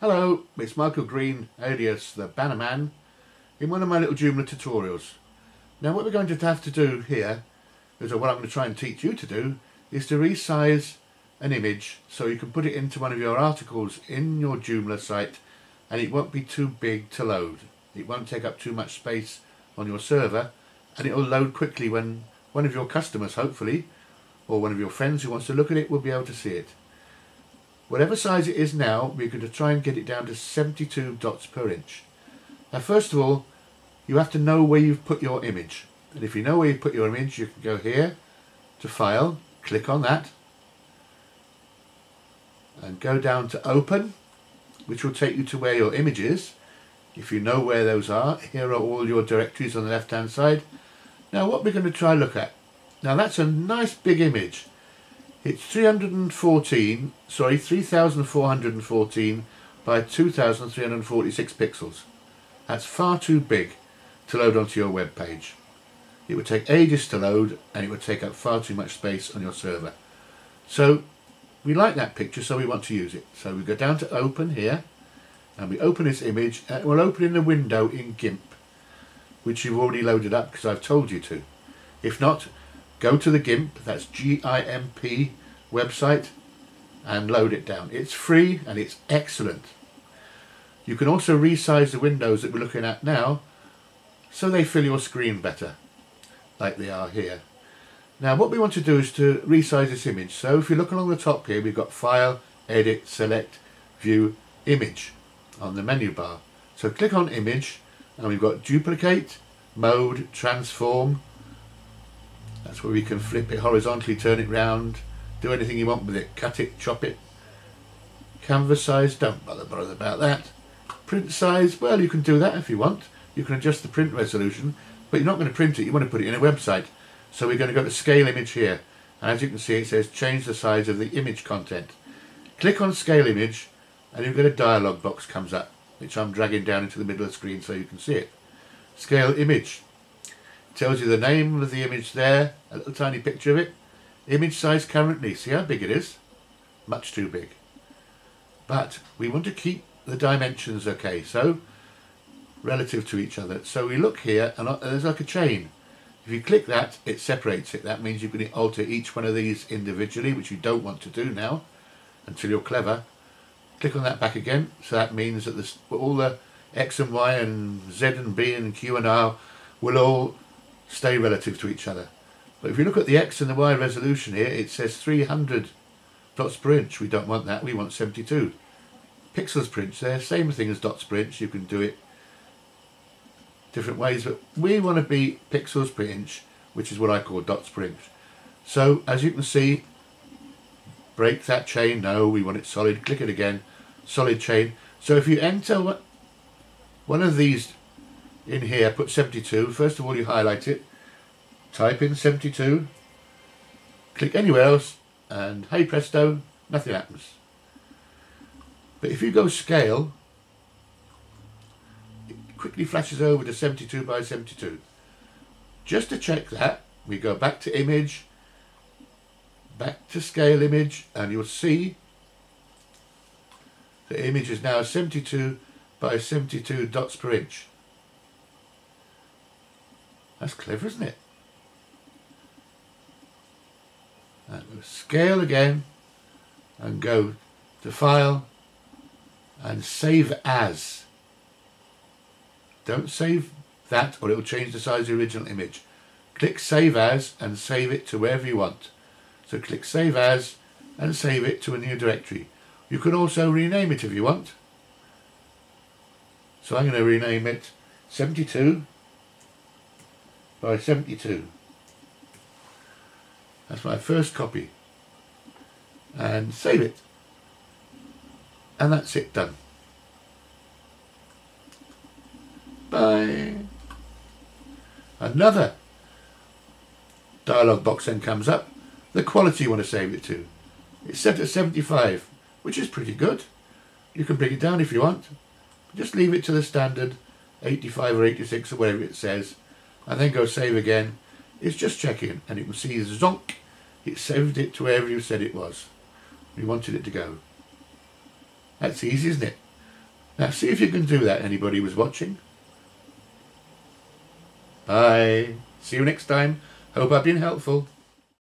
Hello, it's Michael Green, alias the Bannerman, in one of my little Joomla tutorials. Now what we're going to have to do here, is what I'm going to try and teach you to do, is to resize an image so you can put it into one of your articles in your Joomla site and it won't be too big to load. It won't take up too much space on your server and it will load quickly when one of your customers, hopefully, or one of your friends who wants to look at it will be able to see it. Whatever size it is now, we're going to try and get it down to 72 dots per inch. Now first of all, you have to know where you've put your image. And if you know where you've put your image, you can go here to File, click on that, and go down to Open, which will take you to where your image is. If you know where those are, here are all your directories on the left hand side. Now what we're going to try and look at. Now that's a nice big image. It's 3014 by 2346 pixels. That's far too big to load onto your web page. It would take ages to load and it would take up far too much space on your server. So we like that picture, so we want to use it. So we go down to Open here and we open this image and we'll open in the window in Gimp, which you've already loaded up because I've told you to. If not, go to the Gimp, that's G-I-M-P website, and load it down. It's free and it's excellent. You can also resize the windows that we're looking at now so they fill your screen better, like they are here. Now what we want to do is to resize this image. So if you look along the top here, we've got File, Edit, Select, View, Image on the menu bar. So click on Image and we've got Duplicate, Mode, Transform. That's where we can flip it horizontally, turn it round, do anything you want with it, cut it, chop it. Canvas size, don't bother about that. Print size, well you can do that if you want. You can adjust the print resolution, but you're not going to print it, you want to put it in a website. So we're going to go to Scale Image here. And as you can see it says change the size of the image content. Click on Scale Image and you'll get a dialog box comes up, which I'm dragging down into the middle of the screen so you can see it. Scale Image. Tells you the name of the image there, a little tiny picture of it. Image size currently, see how big it is? Much too big. But we want to keep the dimensions okay, so relative to each other. So we look here and there's like a chain. If you click that, it separates it. That means you can alter each one of these individually, which you don't want to do now until you're clever. Click on that back again. So that means that all the X and Y and Z and B and Q and R will all stay relative to each other. But if you look at the X and the Y resolution here, it says 300 dots per inch. We don't want that, we want 72 pixels per inch. There, same thing as dots per inch. You can do it different ways, but we want to be pixels per inch, which is what I call dots per inch. So as you can see, break that chain. No, we want it solid. Click it again, solid chain. So if you enter one of these in here, put 72. First of all, you highlight it, type in 72, click anywhere else, and hey presto, nothing happens. But if you go scale, it quickly flashes over to 72 by 72. Just to check that, we go back to Image, back to Scale Image, and you'll see the image is now 72 by 72 dots per inch. That's clever, isn't it? And we'll scale again and go to File and Save As. Don't save that or it will change the size of the original image. Click Save As and save it to wherever you want. So click Save As and save it to a new directory. You can also rename it if you want. So I'm going to rename it 72 by 72. That's my first copy. And save it. And that's it, done. Bye. Another dialog box then comes up. The quality you want to save it to. It's set at 75, which is pretty good. You can bring it down if you want. Just leave it to the standard 85 or 86 or whatever it says. And then go save again. It's just checking, and it will see zonk. It saved it to wherever you said it was. We wanted it to go. That's easy, isn't it? Now see if you can do that, anybody who's watching. Bye. See you next time. Hope I've been helpful.